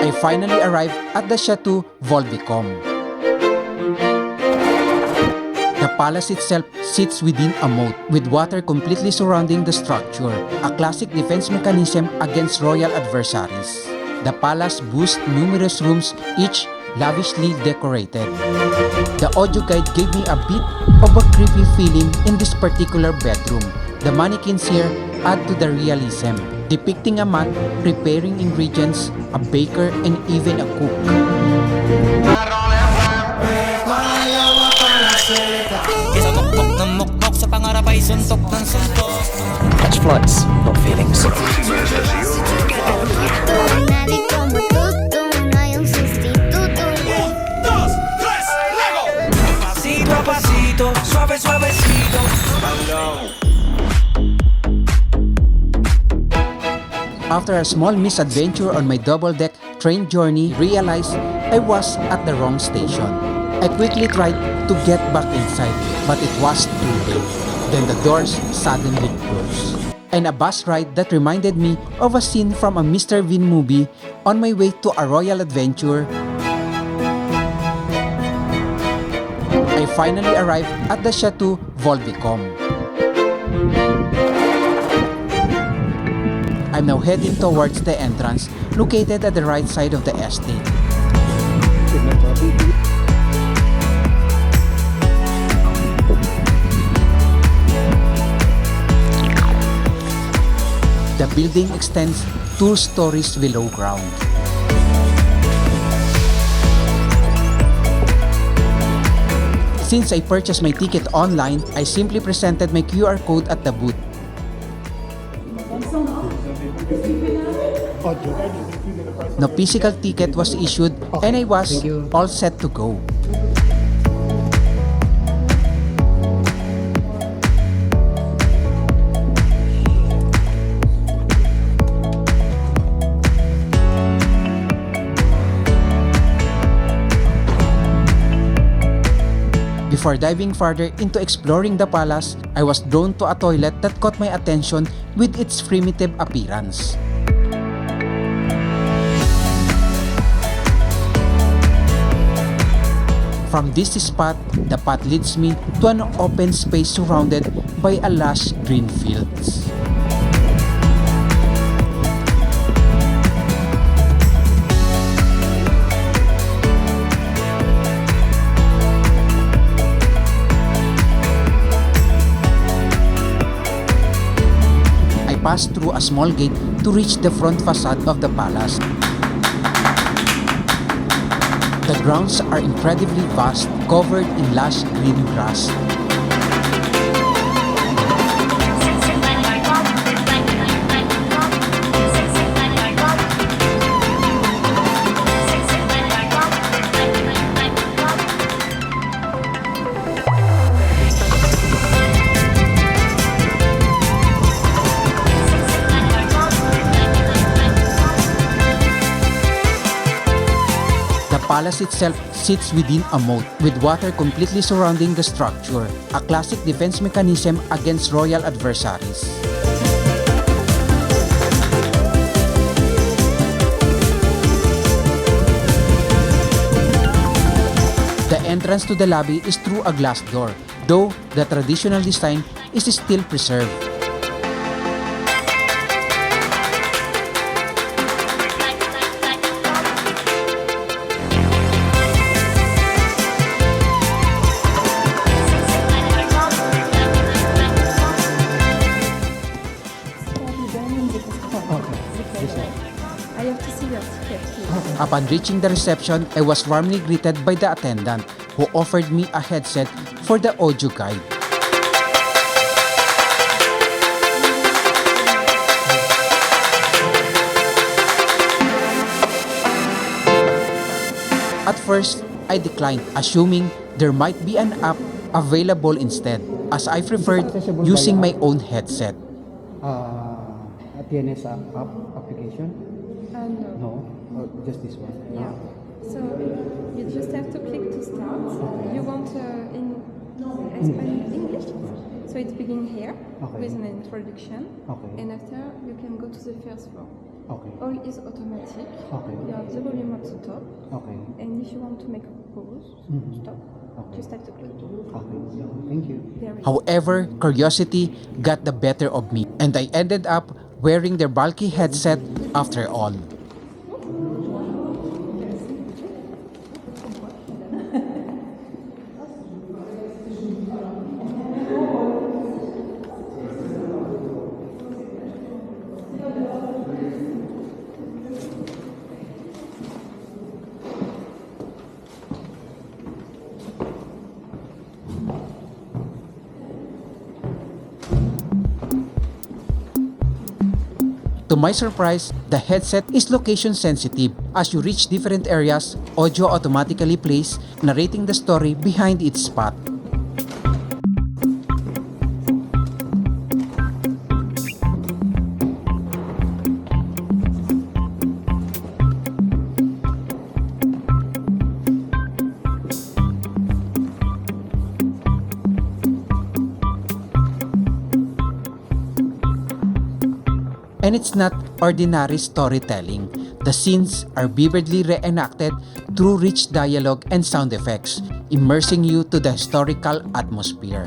I finally arrived at the Château de Vaux-le-Vicomte. The palace itself sits within a moat with water completely surrounding the structure, a classic defense mechanism against royal adversaries. The palace boasts numerous rooms, each lavishly decorated. The audio guide gave me a bit of a creepy feeling in this particular bedroom. The mannequins here add to the realism, depicting a man preparing ingredients, a baker, and even a cook. Catch flights, not feelings. After a small misadventure on my double-deck train journey, realized I was at the wrong station. I quickly tried to get back inside, but it was too late. Then the doors suddenly closed. And a bus ride that reminded me of a scene from a Mr. Bean movie on my way to a royal adventure. I finally arrived at the Château de Vaux-le-Vicomte. I'm now heading towards the entrance, located at the right side of the estate. The building extends 2 stories below ground. Since I purchased my ticket online, I simply presented my QR code at the booth. No physical ticket was issued and I was all set to go. Before diving further into exploring the palace, I was drawn to a toilet that caught my attention with its primitive appearance. From this spot, the path leads me to an open space surrounded by a lush green fields. I passed through a small gate to reach the front facade of the palace. The grounds are incredibly vast, covered in lush green grass. The palace itself sits within a moat, with water completely surrounding the structure, a classic defense mechanism against royal adversaries. The entrance to the lobby is through a glass door, though the traditional design is still preserved. I have to see your ticket, please. Upon reaching the reception, I was warmly greeted by the attendant, who offered me a headset for the audio guide. At first, I declined, assuming there might be an app available instead, as I preferred using my own headset. TNS app application? No. No, just this one. Yeah. So you just have to click to start. You want in English. So it's begin here with an introduction. Okay. And after you can go to the first floor. Okay. All is automatic. Okay. You have the volume at the top, Okay. and if you want to make a pause, stop, Okay. just have to click. Okay. Thank you. Very However, curiosity got the better of me, and I ended up wearing their bulky headset after all. To my surprise, the headset is location sensitive. As you reach different areas, audio automatically plays, narrating the story behind its spot. And it's not ordinary storytelling. The scenes are vividly reenacted through rich dialogue and sound effects, immersing you to the historical atmosphere.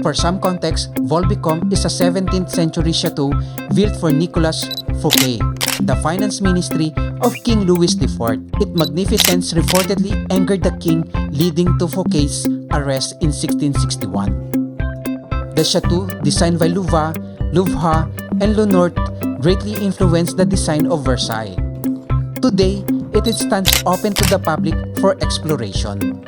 For some context, Vaux-le-Vicomte is a 17th century chateau built for Nicolas Fouquet, the finance ministry of King Louis IV. Its magnificence reportedly angered the king, leading to Fouquet's arrest in 1661. The chateau, designed by Louvain, Louvha, and Leonort, greatly influenced the design of Versailles. Today, it stands open to the public for exploration.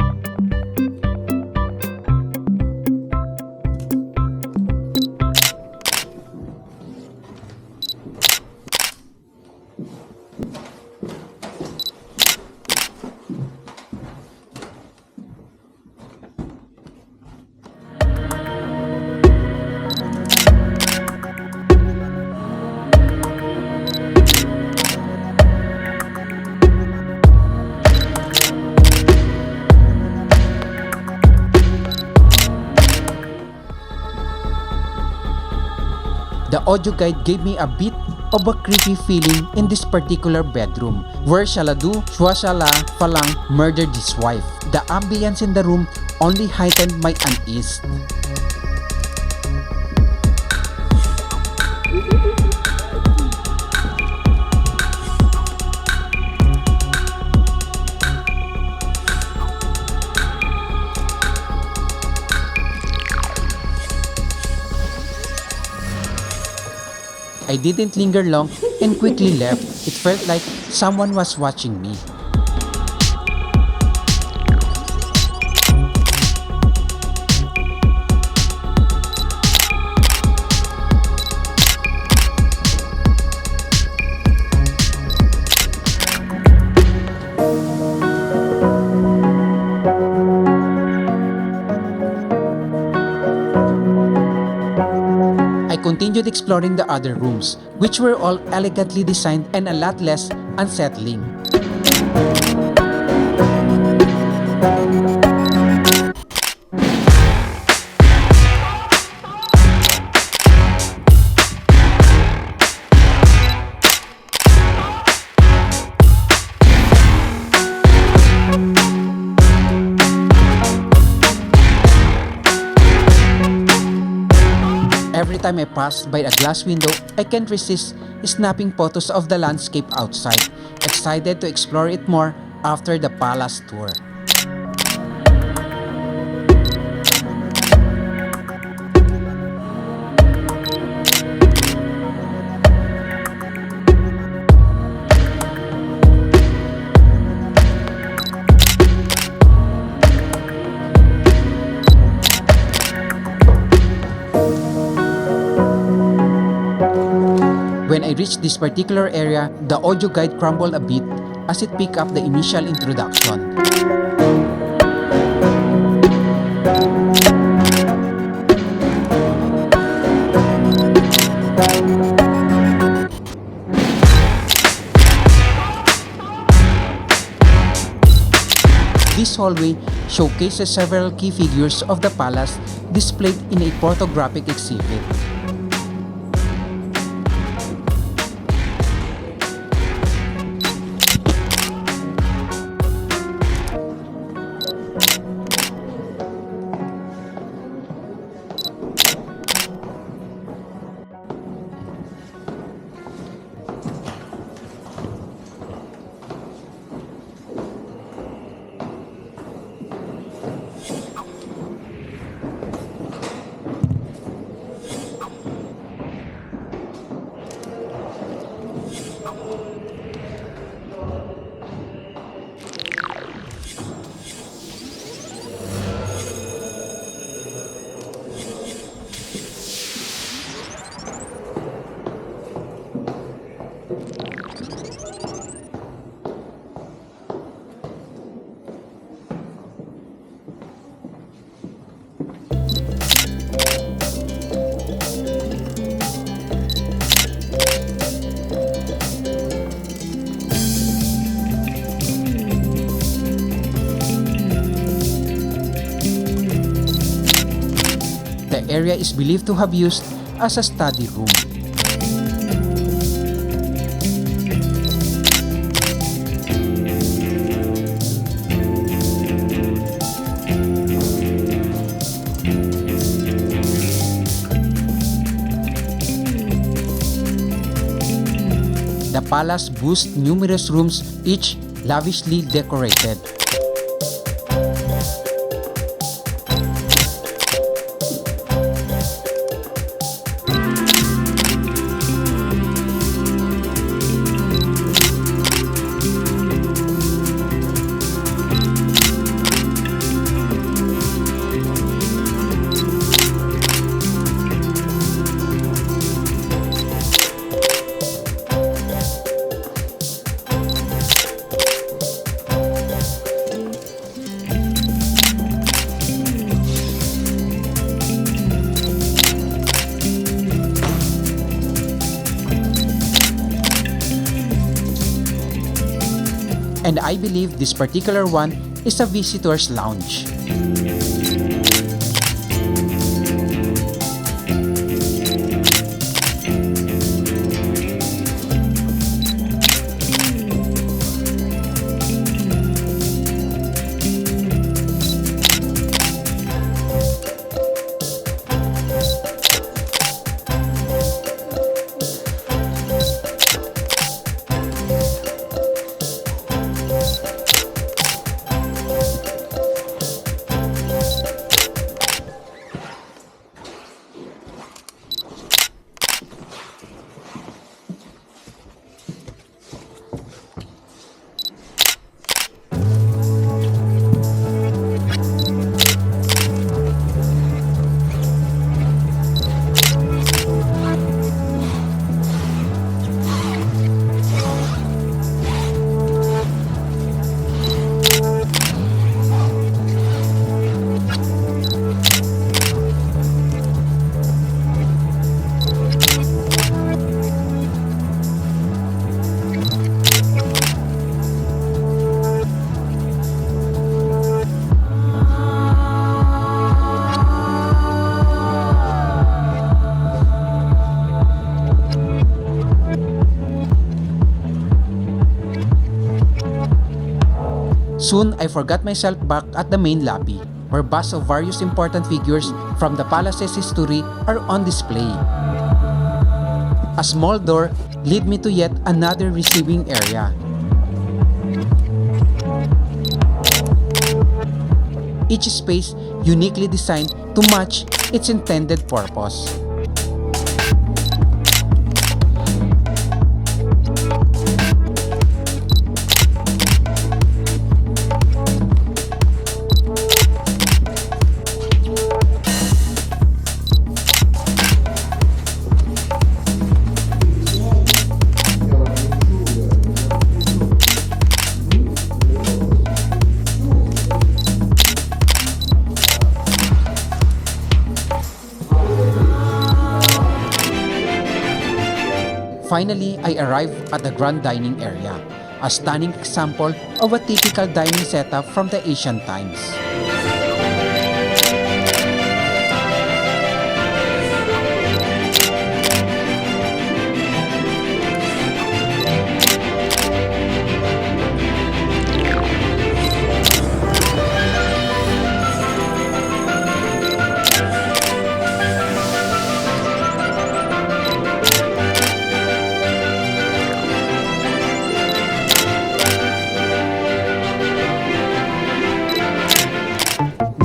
The audio guide gave me a bit of a creepy feeling in this particular bedroom, where Charles de Choiseul-Praslin murdered his wife. The ambience in the room only heightened my unease. I didn't linger long and quickly left. It felt like someone was watching me. I continued exploring the other rooms, which were all elegantly designed and a lot less unsettling. Every time I pass by a glass window, I can't resist snapping photos of the landscape outside, excited to explore it more after the palace tour. When I reached this particular area, the audio guide crumbled a bit as it picked up the initial introduction. This hallway showcases several key figures of the palace displayed in a photographic exhibit. The area is believed to have used as a study room. The palace boasts numerous rooms, each lavishly decorated. And I believe this particular one is a visitor's lounge. Soon, I forgot myself back at the main lobby, where busts of various important figures from the palace's history are on display. A small door led me to yet another receiving area. Each space uniquely designed to match its intended purpose. Finally, I arrived at the grand dining area. a stunning example of a typical dining setup from the ancient times.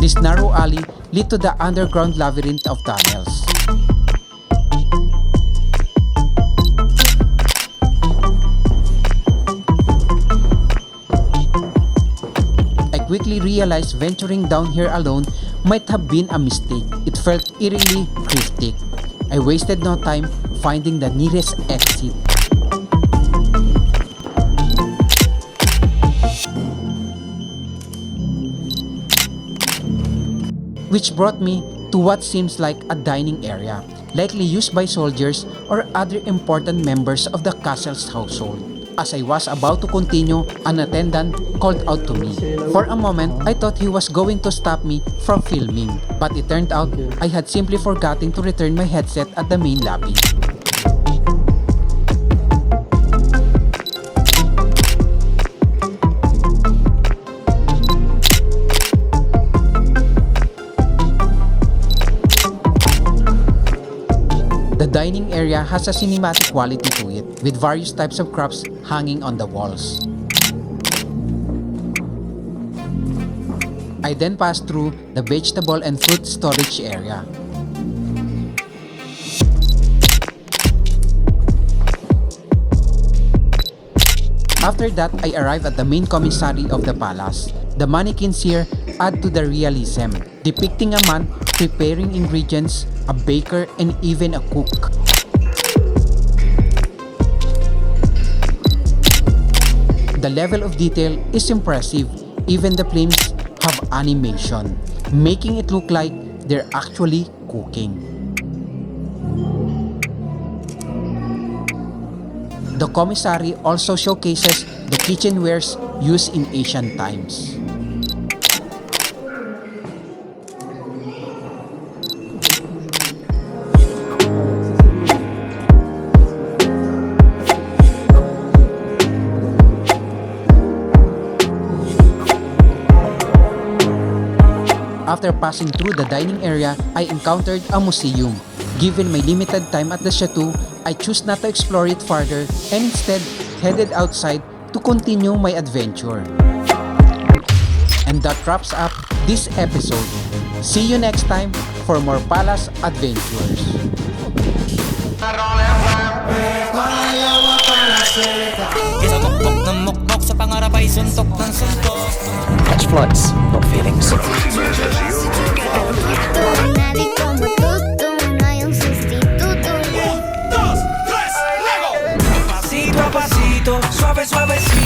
This narrow alley lead to the underground labyrinth of tunnels. I quickly realized venturing down here alone might have been a mistake. It felt eerily cryptic. I wasted no time finding the nearest exit. Which brought me to what seems like a dining area, likely used by soldiers or other important members of the castle's household. As I was about to continue, an attendant called out to me. For a moment, I thought he was going to stop me from filming, but it turned out I had simply forgotten to return my headset at the main lobby. The dining area has a cinematic quality to it, with various types of crops hanging on the walls. I then passed through the vegetable and fruit storage area. After that, I arrived at the main commissary of the palace. The mannequins here add to the realism, depicting a man preparing ingredients, a baker, and even a cook. The level of detail is impressive. Even the flames have animation, making it look like they're actually cooking. The commissary also showcases the kitchenwares used in ancient times. After passing through the dining area, I encountered a museum. Given my limited time at the chateau, I chose not to explore it further and instead headed outside to continue my adventure. And that wraps up this episode. See you next time for more palace adventures. Catch flights, not feelings. Nadie como tú, no hay un sustituto. 1, 2, 3, luego. Pasito a pasito, suave, suavecito.